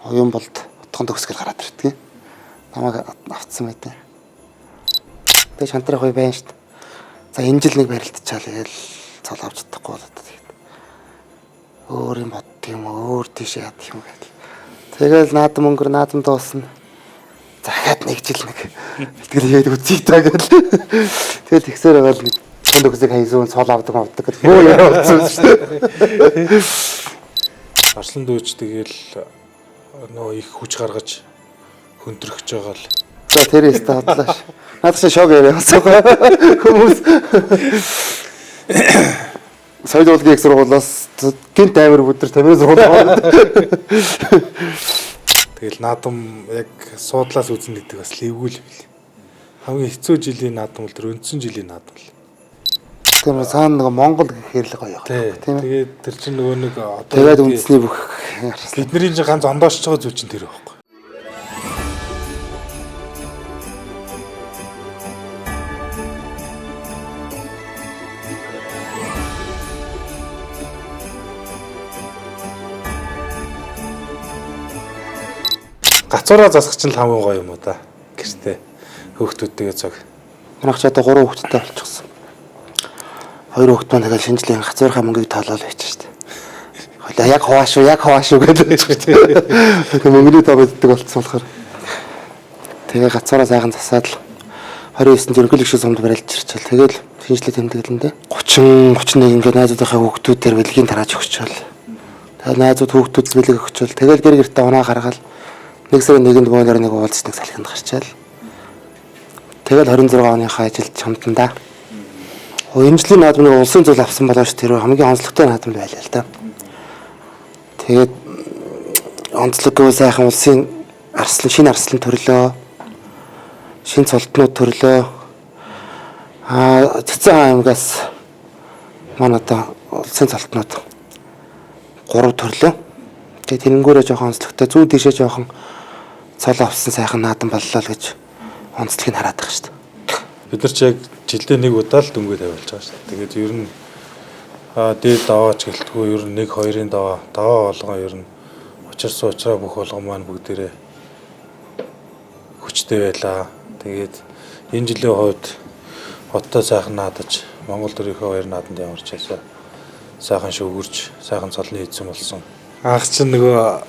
Оюун болд утганд төгсгөл гараад ирдэг. Намайг авцсан байдаг. Тэгээ шантрах үе байна шүү дээ. За энэ жил нэг барилдчихаа л гээл цол авч чадахгүй болоод тэгээд өөр юм бодд юм өөр тийш яад юм гээл. Тэгэл наадам өнгөр наадам дуусна. Захаад нэг жил нэг тэгэл яад үзье таа гээл. Тэгэл тэгсээр байгаа л нэг төгсөг хайзуун цол авдаг гэдэг бөө яриа болсон шүү дээ. Арслан дүүч тэгэл нөө их хүч гаргаж хөндрөхж байгаа л. За тэрээс та бодлоош. Надад ч шок яриа болсон хүмүүс. Соёлын сургуулиас гинт амир өдөр тамирын сургууль. Тэгэл наадам яг суудлаас үзэн гэдэг бас левгүй л бил. Хамгийн хэцүү жилийн наадам бол тэр өндсөн жилийн наадам л. Тийм цаана нэг Монгол гэхээр л гоё юм. Тийм. Тэгээд тэр чинь нөгөө нэг тэгээд үндэсний бүх бидний чинь ганц ондоошж байгаа зүйл чинь тэр байхгүй. Гацуураа засах чинь л хамгийн гоё юм уу та. Гэртээ хүүхдүүдтэйгээ цаг. Манайх ч одоо 3 хүүхэдтэй болчихсон. 2 хүүхэд маань тэгэл шинжлэлийн гацуурхаа мөнгийг тоолол байж штэ. Хойлоо яг хаваашуу гэдэг шүү дээ. Мөнгөний тоо боддог болцсон болохоор. Тэгээ гацуураа сайхан засаад л 29-нд ерөнхийлөгчийн сумд барилж ирчихэл. Тэгэл шинжлэх тэмдэглэндээ 31 ингээд найзуудынхаа хүүхдүүдээр бэлгийн тарааж өгчөөл. Тэгээ найзууд хүүхдүүд бэлэг өгчөөл. Тэгэл гэр гэртээ унаа гаргаал. Нэг сарын 1-нд бөөнөр нэг уулзч нэг салхинд гарчаал. Тэгэл 26 оныхоо ажилд чамдандаа. Энэ жилийн наадмыг улсын зүйл авсан болооч тэр хамгийн онцлогтой наадам байлаа л да. Тэгээд онцлоггүй сайхан улсын шинэ арслан төрлөө. Шинэ цолтнууд төрлөө. Цэцэн аймгаас манай одоо улсын цолтнууд 3 төрлөө. Тэгээд тэнгүүрээ жоохон онцлогтой зүү тийшээ жоохон цол авсан сайхан наадам боллоо л гэж онцлогийг хараад байгаа шүү дээ. Бид нар ч яг жилдээ нэг удаа л дөнгөж тавиулж байгаа шүү дээ. Тэгээд ер нь дээд даваач гэлтгүй ер нь 1-2-ын даваа болгоо ер нь учраа бүх болгоо маань бүгдээрээ хүчтэй байлаа. Тэгээд энэ жилийн хувьд хоттой сайхан наадаж Монгол төрийнхөө 2 нааданд ямарч ясаа сайхан шүгүрж сайхан цолны хийсэн болсон. Анх чинь нөгөө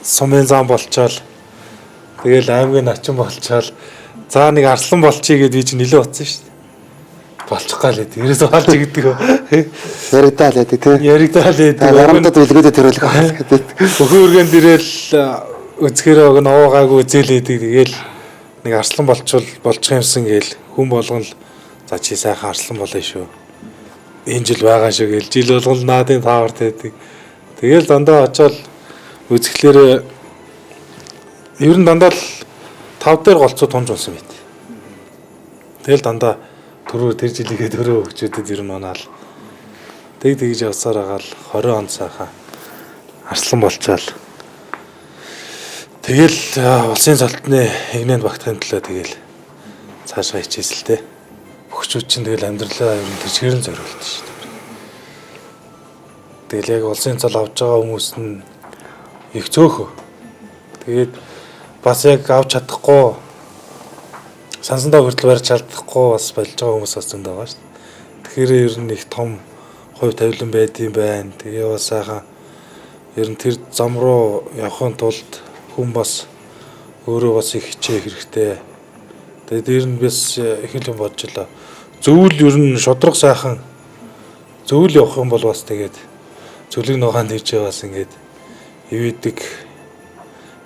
сумын зам болчоол тэгэл аймгийн начин болчоол за нэг арслан болчихъя гэд би чинь нэлээд утсан шүү дээ. Болчих гал ээ. Ерөөсөө хаалж гэдэг. Яригдаа л гэдэг тийм. Яригдаа л ээ. Гарамтад билгүүдэд төрүүлэх гэдэг. Өхөн үргэнд ирэл үзэхэрэг ог новоогааг үзээлээ тэгэл нэг арслан болчих юмсан гээл хүн болгон л за чи сайхан арслан болоо шүү. Энэ жил байгаа шүү гээл жил болгон наадын тааварт байдаг. Тэгэл дандаа очоод үзэхлээр ер нь дандаа л 5 дээр голцоо тунж болсон байт. Тэгэл дандаа тэр жилигээ төрөө хөгчүүдэд ер нь унаал. Тэгж явсаар агаал 20 он сайхан арслан болчаал. Тэгэл улсын цолтны игнэнд багтахын төлөө тэгэл цаашгаа хичээсэлтэй. Хөгчүүд чинь тэгэл амьдралаа ер нь тэжгэрэн зориулт шүү дээ. Тэгэл яг улсын цол авж байгаа хүмүүс нь их цөөхөө. Тэгээд бас яг авч чадахгүй сансандаа хүртэл барьж чадахгүй бас болж байгаа хүмүүс бас зөндөө байгаа шүү дээ. Тэгэхээр ер нь их том хувь тавилан байдсан байна. Тэгээ бас сайхан ер нь тэр зам руу явахын тулд хүн бас өөрөө бас их хичээх хэрэгтэй. Тэгээд ер нь бас их л юм бодчихлоо. Зөвл ер нь шудраг сайхан зөвл явах юм бол бас тэгээд зөвлөг ногоон дэвчээ бас ингээд ивэдэг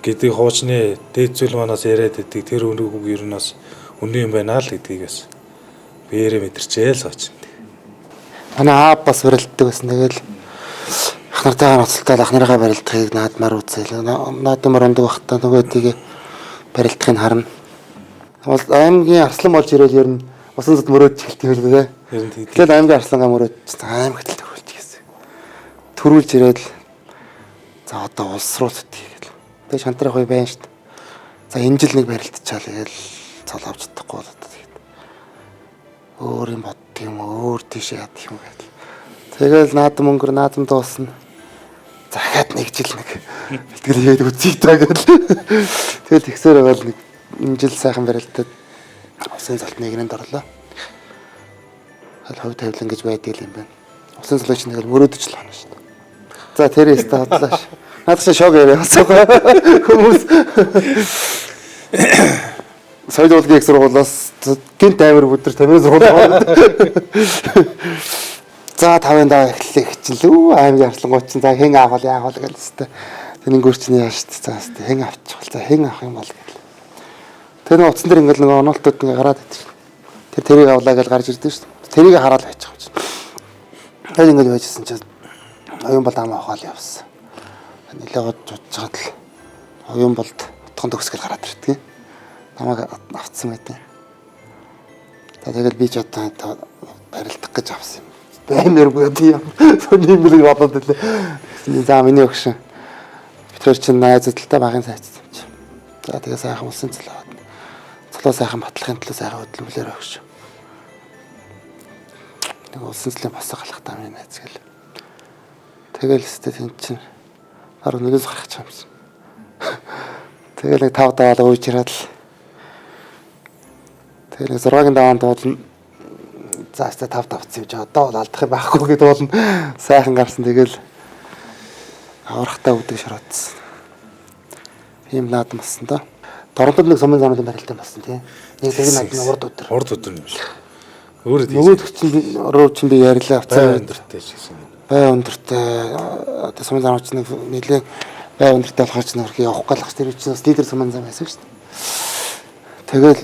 гэдэг хуучны дээд зүйл манаас яриад идэг тэр өнөөгөө ер нь бас үнэн юм байна л гэдгийг бас биеэрээ мэдэрчээл сууч. Манай аа бас барилддаг байсан. Тэгэл ах нартайгаа ноцолтой ах нарыгаа барилдахыг наадмаар үзээл. Наадмаар ундаг бахта нөгөө тийг барилдахыг харна. Бол аймгийн арслан болж ирэл ер нь усан зад мөрөөд чихэлт юм л дээ. Тэгэл аймгийн арслангаа мөрөөд аймагт л төрүүлж гэсэн. Төрүүлж ирэл за одоо улс руу зүтгэе. Тэгээ шантрах үе байна шүү дээ. За энэ жил нэг барилдчихаал тэгэл цол авч чадахгүй болоод тэгээд өөр юм бодд юм өөр тийш яад юм гээл. Тэгэл наадам өнгөр наадам дуусна. захаад нэг жил нэг бэлтгэл хийгээд үзье даа гэл. Тэгэл тэгсээр байгаа нэг энэ жил сайхан барилдаад усын салтны нэгрэнд орлоо. Хал хов тавилан гэж байдаг юм байна. Усын солиоч нэг л мөрөөдөж л хана шүү дээ. За тэр яста хотлааш. Наадах шог яриа асуугаа. Хүмүүс соёл урлагийн их сургуулиас гинт амир өдөр тамирын сургууль. За 5-ын даа эхлэх хичээлүү аймгийн арслангууд чинь за хэн авах яах вэ гэлээ. Тэнийгүүр чинь яаш ч за хэн авчих бол за хэн авах юм бол гэл. Тэр нэг утсан дээр ингээл нэг онолтууд ингээ гараад идэв. Тэр тэрийг авлаа гэж гарч ирдэ шүү дээ. Тэрийг хараад байчих юм чинь. Тэр ингээл байжсэн чинь оюун бол ам авахал явсан. Нилээ год жуудчихад л оюун болд утхан төгсгөл гараад ирдэг. Намайг авцсан байдаг. Тэгэл би ч одоо барилдах гэж авсан юм. Баймэргүй тийм. Сони мэлэг бодоод илээ. За миний өгшин. Битэр чинь найзуудтай багын сайц юм чи. За тэгээ сайхан усан цалаад. Цолоо сайхан батлахын төлөө сайхан хөдөлмөрлөөр өгш. Нэг усан цалын босоо галах таа миний найз гэл. Тэгэл өстө тэн чинь хараа нөлөөс гарах ч юмсан. Тэгэл нэг 5 даваал ууж ирээд л. Тэгээ 6-гийн даваанд болно. За 5 тавцсан юм. Одоо бол алдах юм байхгүй гэдэг болно. Сайхан гарсан тэгэл аврахтаа үдэг шороодсон. Тийм наадам болсон да. Торонтод нэг сумын зооны барилтаа болсон тийм. Нэг зэрэг наадмын урд өдөр. Урд өдөр юм шиг. Өөрөө тийм. Нөгөөд чинь руу чинь би ярьлаа авцаа өндөртэй гэсэн юм. Бай өндөртэй одоо сумын зам чинь нэлээ бай өндөртэй болохоор ч нөрхий явах галах тэр чинь бас лидер сумын зам байсан шүү дээ. Тэгэл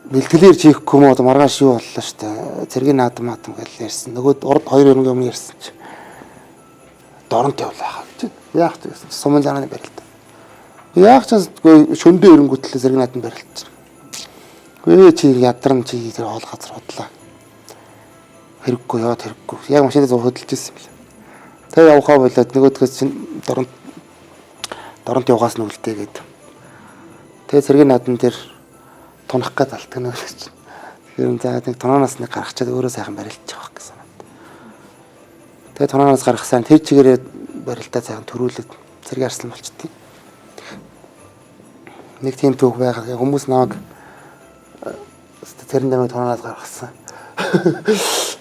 бэлтгэлээр чихгүй юм одоо маргааш юу боллоо шүү дээ. Цэргийн наадам гэж ярьсан. Нөгөөд урд 2 өдрийн өмнө ярьсан чи. Доронт явлаа гэж. Яах вэ? Сумын замын барилт. Яах ч шөндөө эренгүүтлээ цэргийн наадам барилт. Гээ чи ядарн чи тэр хоол газар хотлаа. Хэрэггүй яа хэрэггүй. Яг машинаа зов хөдөлж ирсэн юм лээ. Тэр явахаа болоод нөгөөдгөөс чинь доронт явгаас нь үлдээ гээд. Тэгээ цэргийн наадам дээр тунах гад алтгах нэг чинь. Тэгэхээр за нэг тононоос нэг гаргачаад өөрөө сайхан барилдчих واخ гэсэн. Тэгээ тононоос гаргахсаа тэр чигээрээ барилдаа сайхан төрүүлээд цэргийн арслан болчихдээ. Нэг тийм түүх байгаад хүмүүс намайг тэрэн дээр тононоос гаргасан.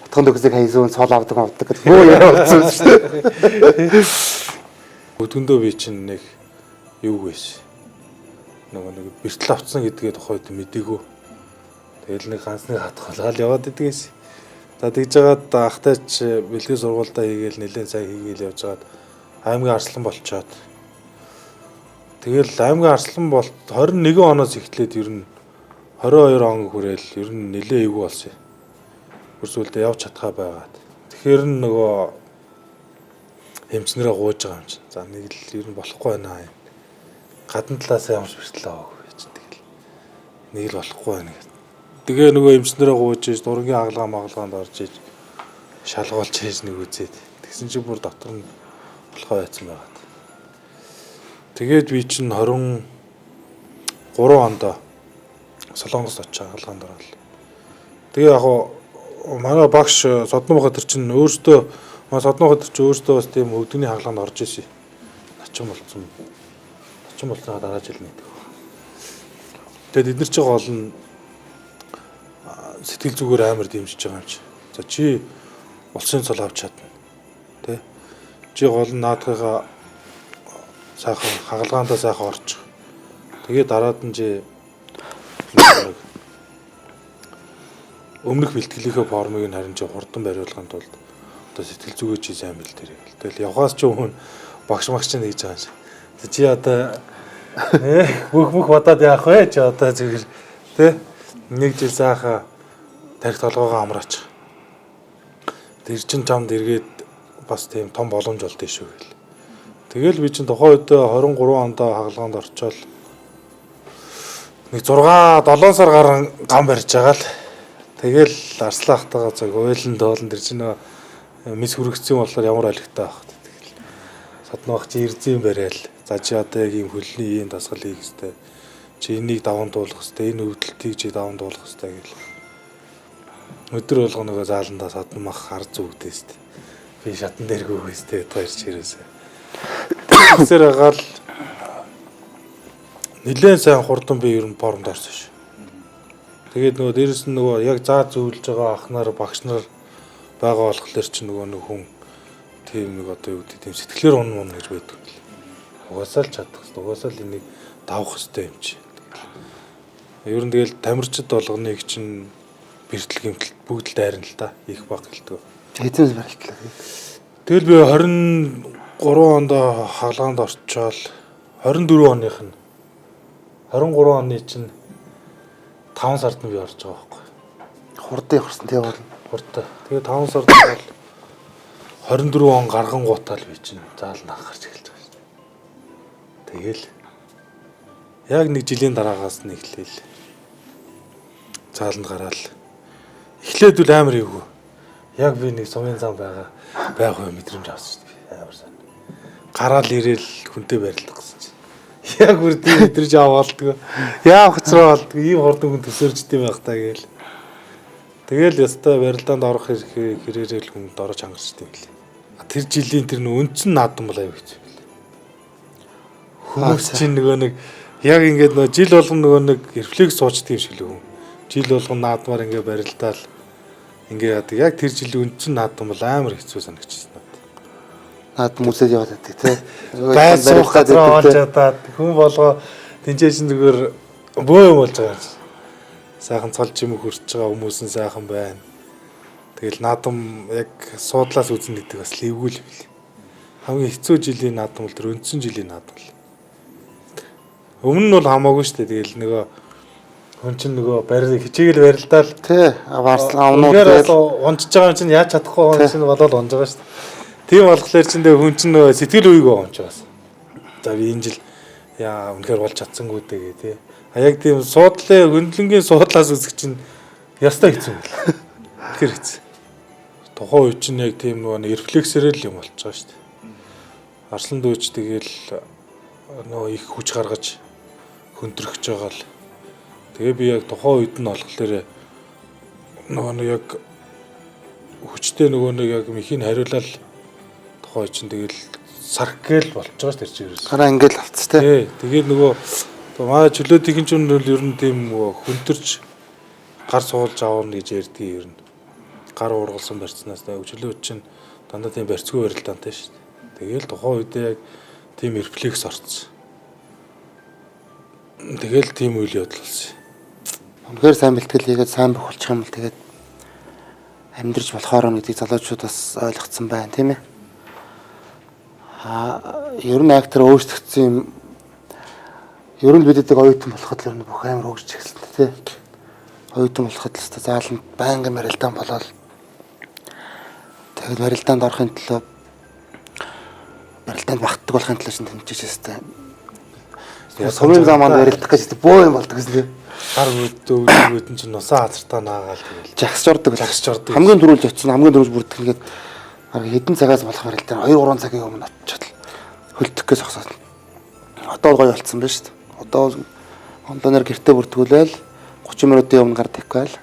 Утган төгсөг хайзуун цол авдаг гэдэг бөө яриа болсон шүү дээ. Өдгөндөө би чинь нэг юу гэж нэг бэртэл авцсан гэдгээ тухайд мэдээгүй. Тэгэл нэг ганцны хатгалал яваад идэгээс. За тэгж жагаад ахтайч бэлгийн сургуультай хийгээл нэлээд сайн хийгээл явжгаад аймгийн арслан болчоод. Тэгэл аймгийн арслан болт 21 оноос эхлээд ер нь 22 он хүрээл ер нь нэлээд эвгүй болсон. Үрсүүлдэ явж чадхаа байгаад. Тэгэхээр нөгөө эмчнэрээ гууж байгаа юм чинь. За нэг л ер нь болохгүй байна. Гадна талаас ямарч бэртлээ авах гэж тэгэл. Нэг л болохгүй байна гэх. Тэгээ нөгөө эмчнэрээ гууж ийж дургийн магалгаанд орж ийж шалгуулж ийж нэг үзээд. Тэгсэн чинь бүр дотор нь болохоо яйцсан байгаад. Тэгээд би чинь 23 онд Солонгост очиж хаалганд орол. Тэгээ яг манай багш Содномхот төр чинь өөртөө Содномхот төр чинь өөртөө бас тийм өвдөгний хаалганд орж исэн. Начин болцсон дараа жил нэг. Тэгээд эдгээр чинь гол нь сэтгэл зүгээр амар дэмжиж байгаа юм чи. За чи улсын цол авч чадна. Тэ? Чи гол нь наадхыгаа сайхан хагалгаандаа сайхан орчих. Тэгээд дараад нь чи өмнөх бэлтгэлийнхээ формыг нь харин чи хурдан бариулахын тулд одоо сэтгэл зүгээр чи сайн бэлтэрэй. Тэгэл явхаас ч өмнө багш чинь хийж байгаа юм чи. Чи одоо бүх бодоод яах вэ? Чи одоо зүгээр тэ нэг жил сайхан тарих толгоогоо амраач. Тэр чин чамд эргээд бас тийм том боломж болд шүү гэл. Тэгэл би чин тухайн үед 23 онд хагалгаанд орчоод нэг 6-7 сар гарan гам барьж байгаа л. Тэгэл арслаахтайгаа цаг ойлон доолн тэр чинь мис хүрэгцсэн болохоор ямар олигтой байх. Тэгэл соднох чи ирзэн барайл. За чи одоо яг ийм хөлний ийм дасгал хийх хэвээр. Чи энийг даван туулах хэвээр. Энэ өвдөлтийг чи даван туулах хэвээр гэл. Өдөр болгоногоо зааландаа содномах ард зүгдээс. Би шатан дээр гүйхээстэй баярч ирээсэ. тэгсээр агаал нэлээд сайн хурдан би ер нь формд орсон ш. Тэгээд нөгөө дээрэс нь нөгөө яг заа зөвлөж байгаа ах нар багш нар байгаа болохоор ч нөгөө хүн тийм нэг одоо юу гэдэг тийм сэтгэлээр унах гэж байдаг. Угаасаа л чадах хэрэгтэй. Угаасаа л энийг давах хэрэгтэй юм чи. Ер нь тэгэл тамирчид болгоныг чинь бэртэл гэмтэл бүгд л дайрна л да. Их баг гэлдэг. Хэзээ барилтлаа. Тэгэл би 23 онд хаалганд орчоод 24 оных нь 23 оны чинь 5 сард нь би орж байгаа байхгүй. Хурдан явсан тийм бол. Хурдан. Тэгээ 5 сард бол 24 он гарган гутаал би чинь заална гарч эхэлж байгаа шүү. Тэгэл яг нэг жилийн дараагаас нь эхлээл. Зааланд гараал. Эхлээд үл амар эвгүй. Яг би нэг сумын зам байх үе мэдрэмж авсан шүү дээ. Амар сайн. Гараал ирээл хүнтэй барилдах гэсэн чинь. Яг үрдээ мэдрэж аваалдгүй. Яа хоцроо болдгүй. Ийм хурдан хүн төсөрждөг байх таа гээл. Тэгэл ястаа барилдаанд орох хэрээрэл хүнд орож хангарчдаг юм лээ. Тэр жилийн тэр нөө үндсэн наадам бол аюу гэж. Хүмүүс чинь нөгөө нэг яг ингээд нөгөө жил болгон нөгөө нэг рефлекс суучдаг юм шиг л хүн. Жил болгон наадмаар ингээд барилдаал ингээд яг тэр жилийн үндсэн наадам бол амар хэцүү санагдчихсан надад. Наадам үсээд яваад байдаг тий. Байс суух газар олж чадаад хүн болгоо тэнцээш зүгээр бөө юм болж байгаа. Сайхан цолж юм хөрч байгаа хүмүүс нь сайхан байна. Тэгэл наадам яг суудлаас үзэн гэдэг бас лэвгүй л бил. Хамгийн хэцүү жилийн наадам бол тэр үндсэн жилийн наадам л. Өмнө нь бол хамаагүй шүү дээ. Тэгэл нөгөө хүн чинь нөгөө барил хичээгэл барилдаал тий. Авнууд тэгэл унжиж байгаа юм чинь яаж чадахгүй хүн чинь болоод унж байгаа шүү дээ. Тийм болохоор чинь хүн чинь нөгөө сэтгэл үеигөө унж байгаас. За би энэ жил яа үнэхээр болж чадсангүй дээ тий. Яг тийм суудлын хөндлөнгийн суудлаас үзэх чинь ястай хэцүү юм байна. Тэр хэцүү. Тухайн үе чинь яг тийм нөгөө рефлексэрэл юм болж байгаа шүү дээ. Арслан дүүч тэгэл нөгөө их хүч гаргаж хөндрөхж байгаа л. Тэгээ би яг тухайн үед нь болохоор нөгөө нэг яг хүчтэй нөгөө нэг яг мхийн хариулал тухайн үе чинь тэгэл сарх гээл болж байгаа шүү дээ чи ерөөс. Гараа ингээл болц тий. Тэгээд нөгөө маа чөлөөтийн ч нь ер нь тийм хөнтөрч гар суулж аавна гэж ярьдгийг ер нь гар уургалсан барьцнаас чөлөөт чинь дандаа тийм барьцгүй барилдаантай шүү дээ. Тэгээл тухайн үедээ яг тийм рефлекс орцсон. Тэгээл тийм үйл явдал болсон. Үнэхээр сайн бэлтгэл хийгээд сайн бохолчих юм бол тэгээд амьдрж болохоор гэдгийг залуучууд бас ойлгоцсон байна тийм ээ. Ер нь актер өөрсдөгцсөн юм. Ер нь бидэд оюутан болоход л бүх амар хөгжиж эхэлсэн тий. Оюутан болоход л өстой зааланд байнгын барилдаан болоод тэгээд барилдаанд орохын төлөө барилдаанд багтдаг болохын төлөө чинь тэмцэж өстой. Сумын заманд барилдах гэж бөө юм болдог гэсэн тий. Гар өөдөөд нь чинь нусаа хазартаа наагаал тэгэл жагсч ордог. Хамгийн түрүүлж очсон, хамгийн түрүүлж бүрдэх ингээд хэдэн цагаас болох барилдаан 2-3 цагийн өмнө очиод хөлтөхгөөс зогсоод. Одоо гоё болцсон байна шүү дээ. Одоо онлайнаар гэртээ бүртгүүлээл 30 минутын өмнө гардаг байл.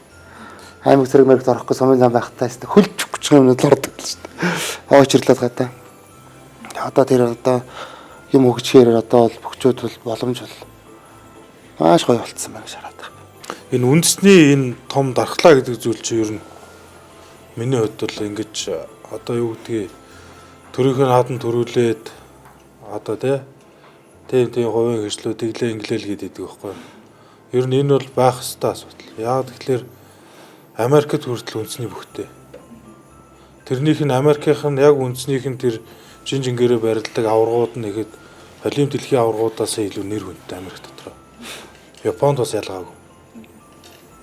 Аймаг зэрэг мэрэгт орохгүй сумын зам байхтаа шүү дээ. Хөлж 30 минут ордог л шүү дээ. Очирлаад гадаа. Одоо тэр одоо юм хөгжихээр одоо бол бөхчүүд бол боломж бол маш гоё болцсон байна гэж хараад байна. Энэ үндэсний энэ том дархлаа гэдэг зүйл чинь ер нь миний хувьд бол ингэж одоо юу гэдгийг төрийнхөө хаадан төрүүлээд одоо тийм хувийн хэрэгслүүдийг л инглээл хийдэг байхгүй. Ер нь энэ бол байх ёстой асуудал. Яагаад тэгэхээр Америкт хүртэл үндэсний бүхтэй. Тэрнийх нь Америкийнх нь яг үндэснийх нь тэр жинжингээрээ барилдаг аваргууд нь ихэд олимп дэлхийн аваргуудаас илүү нэр хүндтэй Америк дотор. Японд бас ялгаагүй.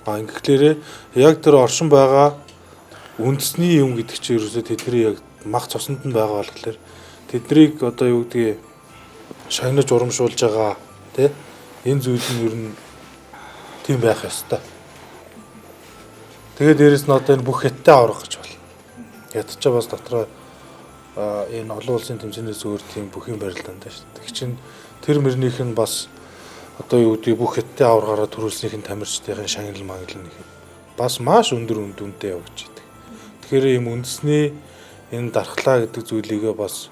Ингээдлээрээ яг тэр оршин байгаа үндэсний юм гэдэг чинь ерөөсөө тэдний яг мах цуснд нь байгаа болохоор тэднийг одоо юу гэдгийг шагнаж урамшуулж байгаа тий энэ зүйл нь ер нь тийм байх ёстой. Тэгээд дээрэс нь одоо энэ бүх хятадтай аврах гэж байна. Ядчаа бас дотроо энэ олон улсын тэмцээнээс өөр тийм бүх юм барилдаантай шүү дээ. Тэг чинь тэр мөрнийх нь бас одоо юу гэдгийг бүх хятадтай аврагаараа төрүүлснийх нь тамирчдын шагнал маглал нэг бас маш өндөр үнэтэй явж идэг. Тэгэхээр ийм үндэсний энэ дархлаа гэдэг зүйлийгээ бас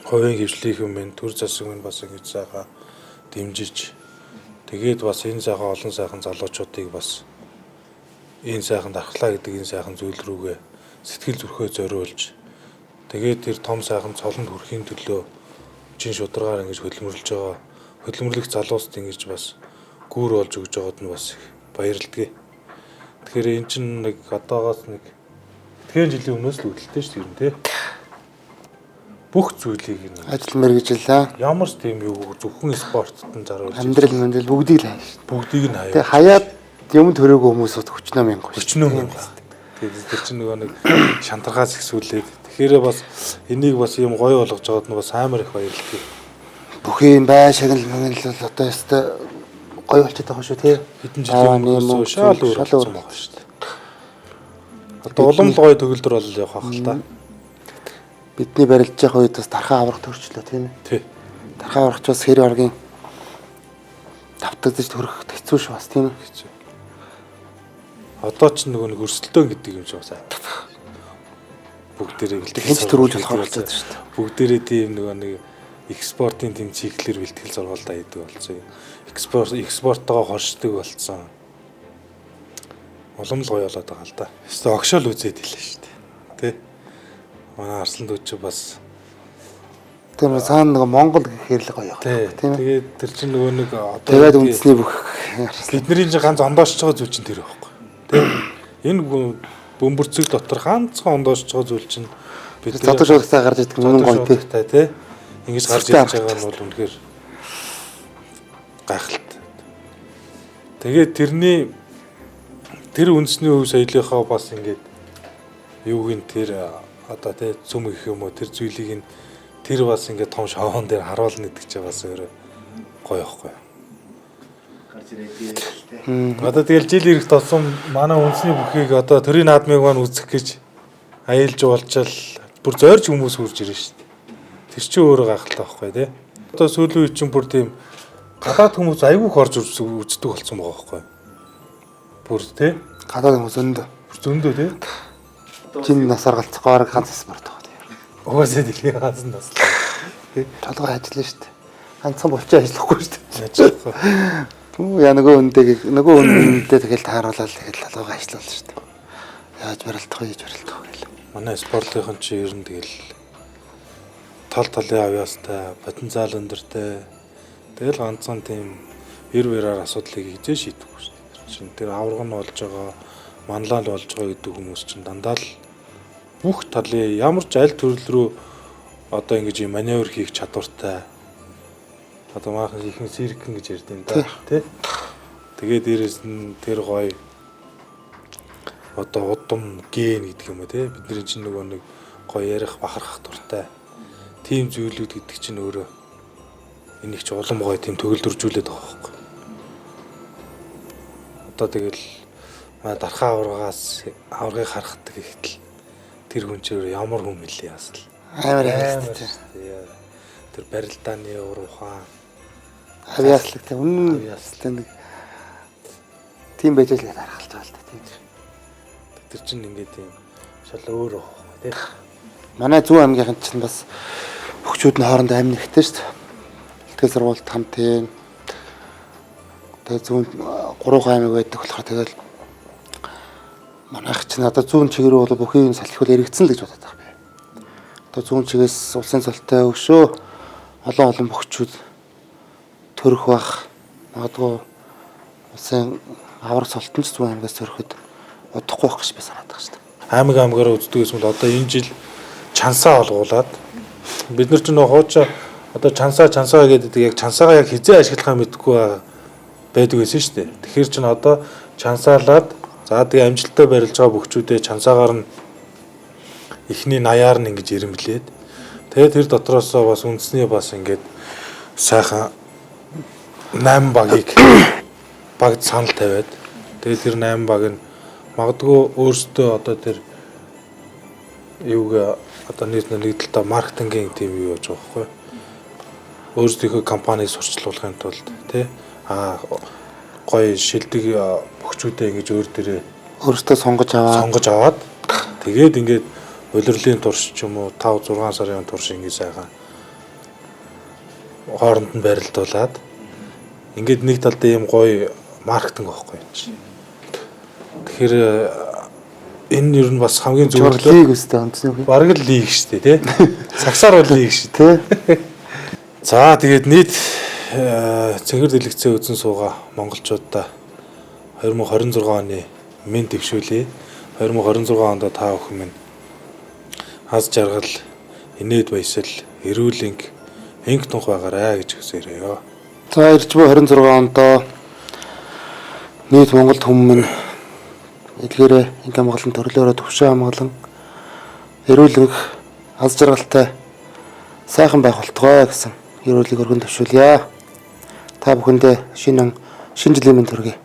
хувийн хвшлийнхэн минь төр засаг минь бас ингэж сайхан дэмжиж тэгээд бас энэ сайхан олон сайхан залуучуудыг бас энэ сайхан дархлаа гэдэг энэ сайхан зүйл рүүгээ сэтгэл зүрхөө зориулж тэгээд тэр том сайхан цолонд хүрэхийн төлөө чин шударгаар ингэж хөдөлмөрлөж байгаа хөдөлмөрлөх залуусд ингэж бас гүүр олж өгж байгаад нь бас баярлалдгийг. Тэгэхээр эн чинь нэг одоогоос нэг тэгэхээр жилийн өмнөөс л үүдэлтэй шүү дээ тийм. Бүх зүйлийг ажил мэргэжилээ. ямар ч тийм юу зөвхөн спортод нь заруулж Амьдрал мэндэл бүгдийг л хайж шүү. бүгдийг нь хаяа. Тэгээ хаяад юм төрөөгүй хүмүүс өчнөө мянга шүү. Өчнөө мянга. Тэгээд тэр чинь нөгөө нэг шантаргаас ихсүүлээд тэгэхээр бас энийг бас юм гоё болгож байгаад нь бас амар их баярлалаа. Бүхий юм бай шагнал мангал бол одоо ястай гоё болчиход байгаа шүү тий. Хэдэн жилийн өмнөөс шал өөр болсон байгаа шүү дээ. Одоо улам л гоё төгөлдөр бол явах байх л та. Бидний барилж явах үед бас тархаа аврах төрчлөө тийм ээ. Тий. Тархаа аврахч бас хэр оргийн давтагдаж төрөх хэцүү шүү бас тийм ээ. Одоо ч нөгөө нэг өрсөлдөөн гэдэг юм шиг бас бүгдээрээ хинч төрүүлж болохоор болчиход шүү дээ. Бүгдээрээ тийм нөгөө нэг экспортын тийм циклэр бэлтгэл зургуулт аядаг болсон. Экспорттойгоо хоршдог болсон. Улам л гоё болоод байгаа л да. Эсвэл огшоол үзээд хэлээ шүү дээ. Тэ. Манай Арслан дүүч бас тэр цаана нөгөө Монгол гэхээр л гоё явах тийм ээ. Тэгээд тэр чинь нөгөө нэг одоо тэгээд үндэсний бүх бидний чинь ганц ондоошж байгаа зүйл чинь тэр байхгүй. Тэ. Энэ бөмбөрцөг дотор ганцхан ондоошж байгаа зүйл чинь бид задаж урагсаа гарч ирдэг юм гоё тий. Ингэж гарч ирж байгаа нь бол үнэхээр гайхалтай. Тэгээд тэр үндэсний өв соёлынхаа бас ингээд юуг нь тэр одоо тий цөм гэх юм уу тэр зүйлийг нь тэр бас ингээд том шоуон дээр харуулна гэдэг чинь бас өөрөө гоё ихгүй. Гарч ирээд тий. Одоо тэгэл жил ирэх тосом манай үндэсний бүхийг одоо төрийн наадмыг маань үзэх гэж аялж уулзчаал бүр зойрч хүмүүс хурж ирнэ шүү дээ. Тэр чинь өөрөө гайхалтай байхгүй тий. Одоо сүүлийн үед чинь бүр тийм гадаад хүмүүс айгүйх орж үздэг болсон байгаа байхгүй. Бүр тий. гадаад хүмүүс өндөө. Бүр зөндөө тий. Жин насаар галцгаар ганц спорт байгаа тийм. Угаасаа дэлхийн ганц нас. Толгой ажиллана шүү дээ. Ганцхан болчих ажиллахгүй шүү дээ. Ажиллахгүй. Яа нөгөө үндээ тэгэл тааруулаад тэгэл толгой ажиллуулна шүү дээ. Яаж барилдах вэ? Яаж барилдах вэ гэл. Манай спортлынхан чи ер нь тэгэл тал талын авьяастай, потенциал өндөртэй. Тэгэл ганцхан тийм эр бэрээр асуудлыг хизээ шийдэхгүй шүү дээ. Чин тэр авраг нь болж байгаа, манлал болж байгаа гэдэг хүмүүс чинь дандаа л бүх талын ямар ч аль төрөл рүү одоо ингэж юм маневр хийх чадвартай. Одоо maaхан ихэнх сиркэн гэж ярьдیں۔ Да тий. Тэгээд дээрэс нь тэр гоё одоо удам ген гэдэг юм уу тий. Бидний чинь нөгөө нэг гоё ярих бахархах дуртай. Тим зүйлүүд гэдэг чинь өөрөө энийг ч улам гоё тийм төгөлдржүүлээд байгаа байхгүй. Одоо тэгэл дархаа аврагыг харахдаг ихтэл тэр хүн чинь ямар хүн мэлээ ясал. Амар хэрэгтэй. Тэр барилдааны уруухан авьяаслаг тийм үнэн ястай нэг тийм байж л харахалж байгаа л да тийм. Тэр чинь ингээд тийм шал өөр байхгүй тийм. Манай зүүн аймгийнхан чинь бас хөгчүүд нь хоорондоо амин ихтэй шүү дээ. Илтгэл сургуульд хамтын тэгээ зүүн 3 аймаг байдаг болохоор тэгэл манайх чинь одоо зүүн чиг рүү бол бүхий юм салхиул эргэцэн л гэж бодоод байгаа би. Одоо зүүн чигээс улсын цолтой өгшөө олон хөгчүүд төрөх бах магадгүй улсын авраг цолтон ч зүүн аймгаас төрөхөд удахгүй байх гэж би санаад байгаа шүү дээ. Аймагаараа үздэг гэсэн бол одоо энэ жил чансаа олгуулад бид нар ч нөө хууч одоо чансаа гэдэг яг чансаагаа яг хизээ ашиглахаа мэдэхгүй байдаг байсан шүү дээ. Тэгэхээр ч одоо чансаалаад за тэгээ амжилттай барилж байгаа бөхчүүдээ чансаагаар нь эхний 80-аар нь ингэж ирэмблээд тэгээд тэр дотроос бас үндэсний бас ингээд сайхан 8 багт санал тавиад тэгээд тэр 8 баг нь магадгүй өөрсдөө одоо тэр юуг одоо нэг талдаа маркетингийн тийм юу яаж байгаа байхгүй өөрсдийнхөө компанийг сурчлуулахын тулд тий гоё шилдэг бөхчүүдээ ингэж өөртөө сонгож аваад тэгээд ингээд улирлын турш ч юм уу 5-6 сарын турш ингэ сайхан хооронд нь барилдуулаад ингээд нэг талдаа ийм гоё маркетинг байхгүй юм чи. Тэгэхээр энэ ер нь бас хамгийн зөв лиг үстэй онцны үг. бараг л лиг шүү дээ тий. Сагсаар бол лиг шүү Тэ. За тэгээд нийт цэгэр дэлгэцээ үзэн суугаа монголчуудаа 2026 оны мен дэвшүүлээ. 2026 онд та бүхэн минь аз жаргал, инээд баясал, эрүүл энх тунх байгаарай гэж хүсээрээ. За ирж буй 26 онд нийт Монголд хүмүүс минь эдгээрээ ингээм хамгаалалтын төрлөөрөө төвшин хамгаалан эрүүл энх аз жаргалтай сайхан байх болтугай гэсэн эрүүлгийг өргөн төвшүүлье. Та бүхэндээ шинэ жилийн мэнд хүргэе.